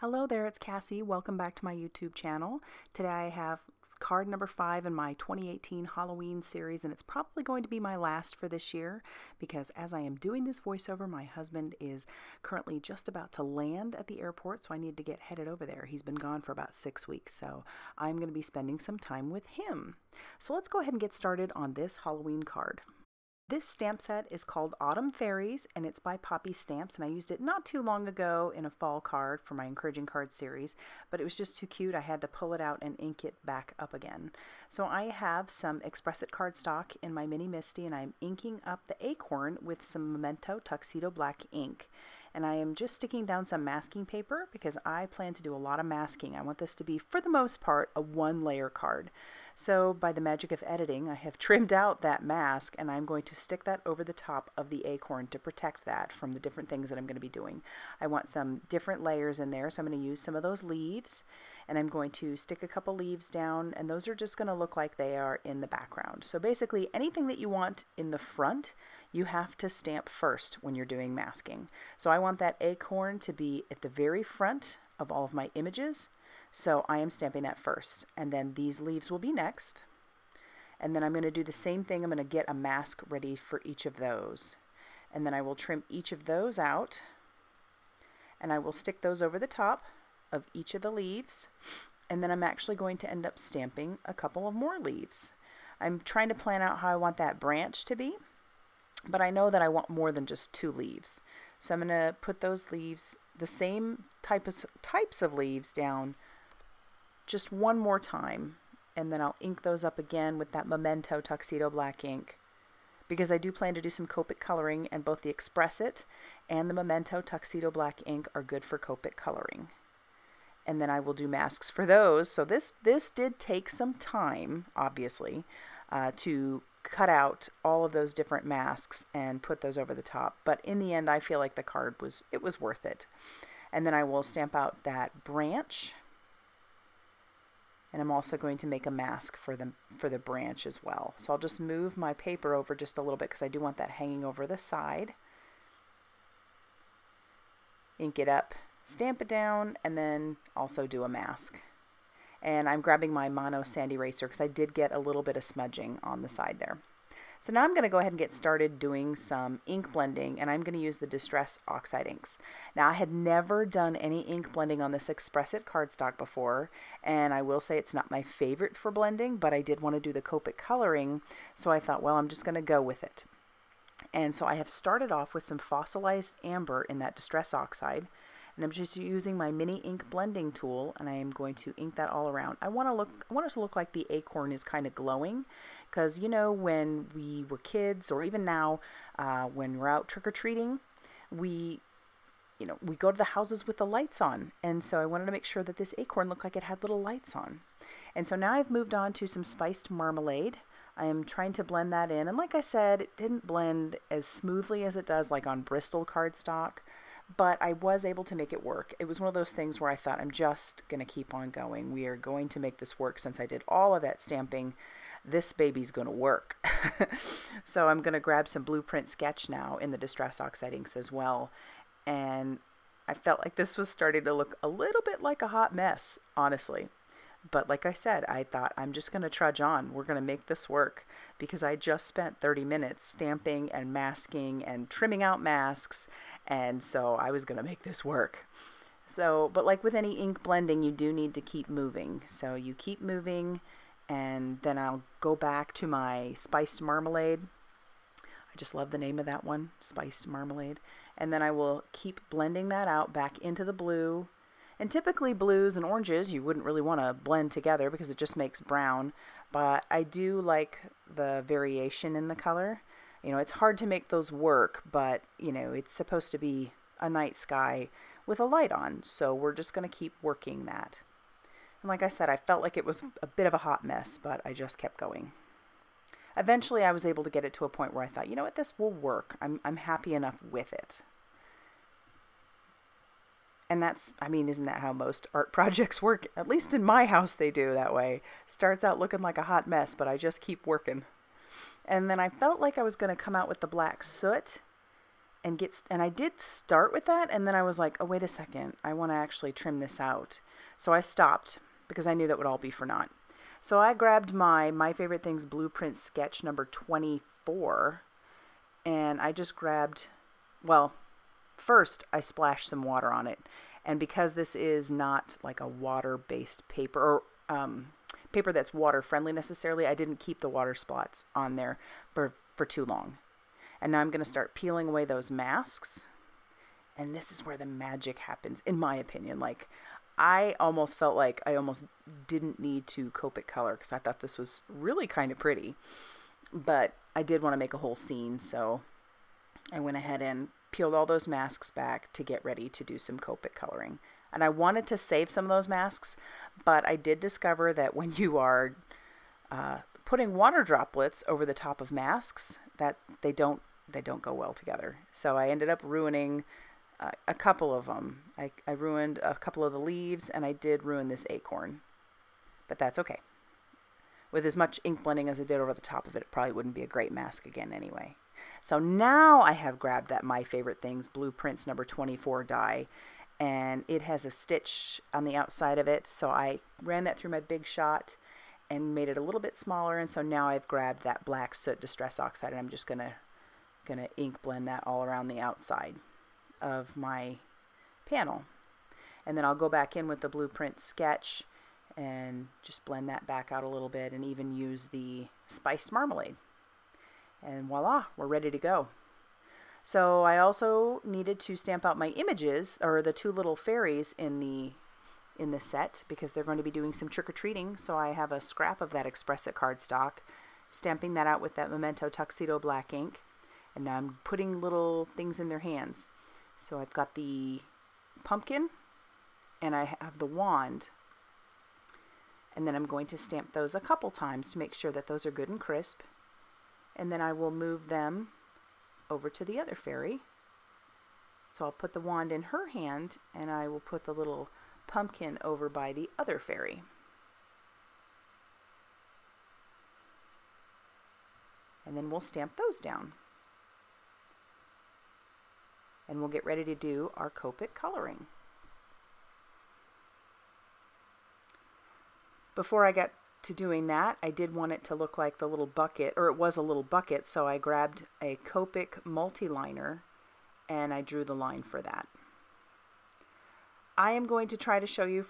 Hello there, it's Cassie. Welcome back to my YouTube channel. Today I have card number 5 in my 2018 Halloween series, and it's probably going to be my last for this year because as I am doing this voiceover, my husband is currently just about to land at the airport, so I need to get headed over there. He's been gone for about 6 weeks, so I'm going to be spending some time with him. So let's go ahead and get started on this Halloween card. This stamp set is called Autumn Fairies, and it's by Poppy Stamps, and I used it not too long ago in a fall card for my Encouraging Card series, but it was just too cute. I had to pull it out and ink it back up again. So I have some Express It cardstock in my Mini Misty, and I'm inking up the acorn with some Memento Tuxedo Black ink. And I am just sticking down some masking paper because I plan to do a lot of masking. I want this to be, for the most part, a one-layer card. So by the magic of editing, I have trimmed out that mask, and I'm going to stick that over the top of the acorn to protect that from the different things that I'm going to be doing. I want some different layers in there, so I'm going to use some of those leaves, and I'm going to stick a couple leaves down, and those are just going to look like they are in the background. So basically, anything that you want in the front, you have to stamp first when you're doing masking. So I want that acorn to be at the very front of all of my images. So I am stamping that first, and then these leaves will be next. And then I'm going to do the same thing. I'm going to get a mask ready for each of those. And then I will trim each of those out, and I will stick those over the top of each of the leaves. And then I'm actually going to end up stamping a couple of more leaves. I'm trying to plan out how I want that branch to be, but I know that I want more than just 2 leaves. So I'm going to put those leaves, the same types of leaves down just one more time, and then I'll ink those up again with that Memento Tuxedo Black ink, because I do plan to do some Copic coloring, and both the Express It and the Memento Tuxedo Black ink are good for Copic coloring. And then I will do masks for those. So this did take some time, obviously, to cut out all of those different masks and put those over the top, but in the end I feel like the card was worth it. And then I will stamp out that branch. And I'm also going to make a mask for the branch as well. So I'll just move my paper over just a little bit because I do want that hanging over the side. Ink it up, stamp it down, and then also do a mask. And I'm grabbing my Mono Sand Eraser because I did get a little bit of smudging on the side there. So now I'm going to go ahead and get started doing some ink blending, and I'm going to use the Distress Oxide inks. Now, I had never done any ink blending on this Express It cardstock before, and I will say it's not my favorite for blending, but I did want to do the Copic coloring, so I thought, well, I'm just going to go with it. And so I have started off with some fossilized amber in that Distress Oxide, and I'm just using my mini ink blending tool, and I am going to ink that all around. I want it to look like the acorn is kind of glowing, because you know, when we were kids, or even now, when we're out trick-or-treating, we go to the houses with the lights on, and so I wanted to make sure that this acorn looked like it had little lights on. And so now I've moved on to some spiced marmalade. I am trying to blend that in, and like I said, it didn't blend as smoothly as it does like on Bristol cardstock, but I was able to make it work. It was one of those things where I thought, I'm just going to keep on going. We are going to make this work. Since I did all of that stamping, this baby's going to work. So I'm going to grab some Blueprint Sketch now in the Distress Oxide inks as well. And I felt like this was starting to look a little bit like a hot mess, honestly. But like I said, I thought, I'm just going to trudge on. We're going to make this work, because I just spent 30 minutes stamping and masking and trimming out masks, and so I was going to make this work. So, but like with any ink blending, you do need to keep moving. So you keep moving, and then I'll go back to my Spiced Marmalade. I just love the name of that one, Spiced Marmalade. And then I will keep blending that out back into the blue. And typically blues and oranges you wouldn't really want to blend together because it just makes brown, but I do like the variation in the color. You know, it's hard to make those work, but you know, it's supposed to be a night sky with a light on, so we're just going to keep working that. And like I said, I felt like it was a bit of a hot mess, but I just kept going. Eventually I was able to get it to a point where I thought, you know what, this will work. I'm happy enough with it. And that's, I mean, isn't that how most art projects work? At least in my house they do that way. Starts out looking like a hot mess, but I just keep working. And then I felt like I was going to come out with the black soot, and I did start with that, and then I was like, oh, wait a second, I want to actually trim this out. So I stopped because I knew that would all be for naught. So I grabbed my Favorite Things Blueprint sketch number 24, and I just grabbed, well, first I splashed some water on it. And because this is not like a water-based paper, or paper that's water-friendly necessarily, I didn't keep the water spots on there for too long. And now I'm going to start peeling away those masks. And this is where the magic happens, in my opinion. Like, I almost felt like I almost didn't need to Copic color because I thought this was really kind of pretty. But I did want to make a whole scene, so I went ahead and peeled all those masks back to get ready to do some Copic coloring. And I wanted to save some of those masks, but I did discover that when you are putting water droplets over the top of masks, that they don't go well together. So I ended up ruining a couple of them. I ruined a couple of the leaves, and I did ruin this acorn. But that's okay. With as much ink blending as I did over the top of it, it probably wouldn't be a great mask again anyway. So now I have grabbed that My Favorite Things Blueprints number 24 die, and it has a stitch on the outside of it. So I ran that through my Big Shot and made it a little bit smaller, and so now I've grabbed that Black Soot Distress Oxide, and I'm just gonna ink blend that all around the outside of my panel. And then I'll go back in with the Blueprint sketch and just blend that back out a little bit, and even use the Spiced Marmalade. And voila, we're ready to go. So I also needed to stamp out my images, or the two little fairies in the set, because they're going to be doing some trick-or-treating. So I have a scrap of that Express It cardstock, stamping that out with that Memento Tuxedo black ink, and now I'm putting little things in their hands. So I've got the pumpkin, and I have the wand, and then I'm going to stamp those a couple times to make sure that those are good and crisp. And then I will move them over to the other fairy. So I'll put the wand in her hand, and I will put the little pumpkin over by the other fairy. And then we'll stamp those down. And we'll get ready to do our Copic coloring. Before I got to doing that, I did want it to look like the little bucket, or it was a little bucket, so I grabbed a Copic multi-liner and I drew the line for that. I am going to try to show you,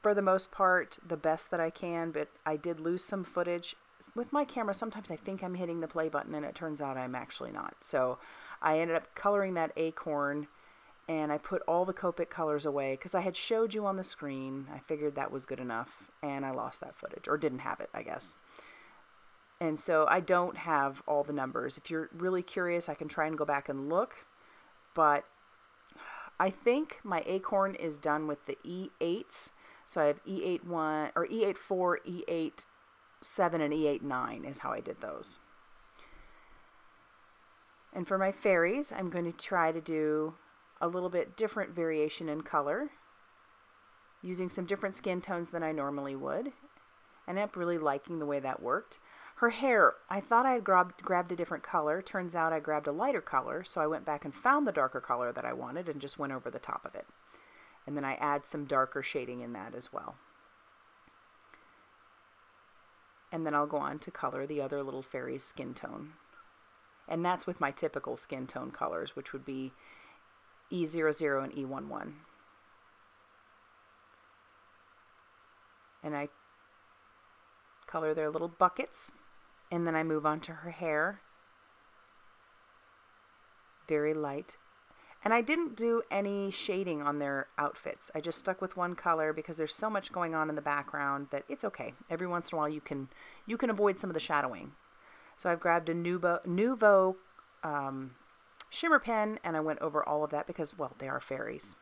for the most part, the best that I can, but I did lose some footage. With my camera, sometimes I think I'm hitting the play button, and it turns out I'm actually not. So I ended up coloring that acorn, and I put all the Copic colors away because I had showed you on the screen. I figured that was good enough, and I lost that footage, or didn't have it, I guess. And so I don't have all the numbers. If you're really curious, I can try and go back and look, but I think my acorn is done with the E8s. So I have E8-1, or E8-4, E8-7, and E8-9 is how I did those. And for my fairies, I'm going to try to do a little bit different variation in color, using some different skin tones than I normally would. And I'm really liking the way that worked. Her hair, I thought I had grabbed a different color. Turns out I grabbed a lighter color, so I went back and found the darker color that I wanted and just went over the top of it. And then I add some darker shading in that as well. And then I'll go on to color the other little fairy's skin tone. And that's with my typical skin tone colors, which would be E00 and E11. And I color their little buckets, and then I move on to her hair. Very light. And I didn't do any shading on their outfits. I just stuck with one color because there's so much going on in the background that it's okay. Every once in a while you can avoid some of the shadowing. So I've grabbed a Nouveau shimmer pen, and I went over all of that because, well, they are fairies.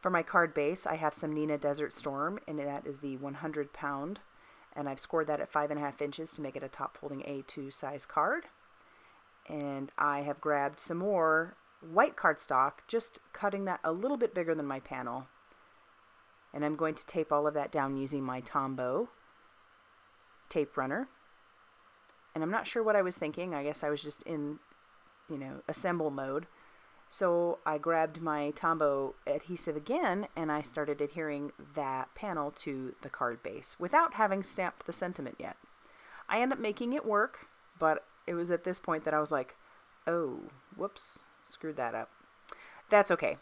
For my card base, I have some Nina Desert Storm, and that is the 100 pound, and I've scored that at 5.5 inches to make it a top folding A2 size card. And I have grabbed some more white cardstock, just cutting that a little bit bigger than my panel. And I'm going to tape all of that down using my Tombow tape runner. And I'm not sure what I was thinking. I guess I was just in you know, assemble mode. So I grabbed my Tombow adhesive again and I started adhering that panel to the card base without having stamped the sentiment yet. I ended up making it work, but it was at this point that I was like, oh, whoops, screwed that up. That's okay.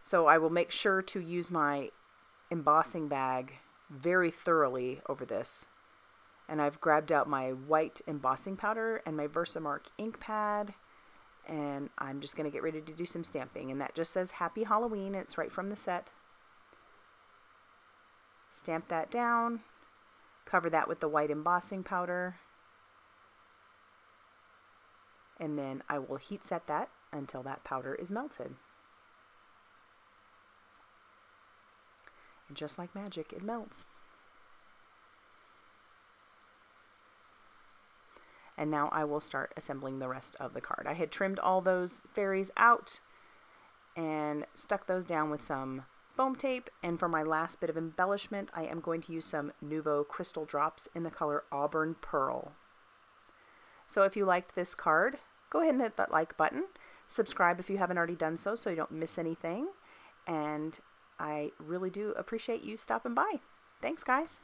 So I will make sure to use my embossing bag very thoroughly over this. And I've grabbed out my white embossing powder and my Versamark ink pad. And I'm just going to get ready to do some stamping. And that just says Happy Halloween. And it's right from the set. Stamp that down. Cover that with the white embossing powder. And then I will heat set that until that powder is melted. And just like magic, it melts. And now I will start assembling the rest of the card. I had trimmed all those fairies out and stuck those down with some foam tape. And for my last bit of embellishment, I am going to use some Nuvo crystal drops in the color Auburn Pearl. So if you liked this card, go ahead and hit that like button. Subscribe if you haven't already done so you don't miss anything. And I really do appreciate you stopping by. Thanks, guys.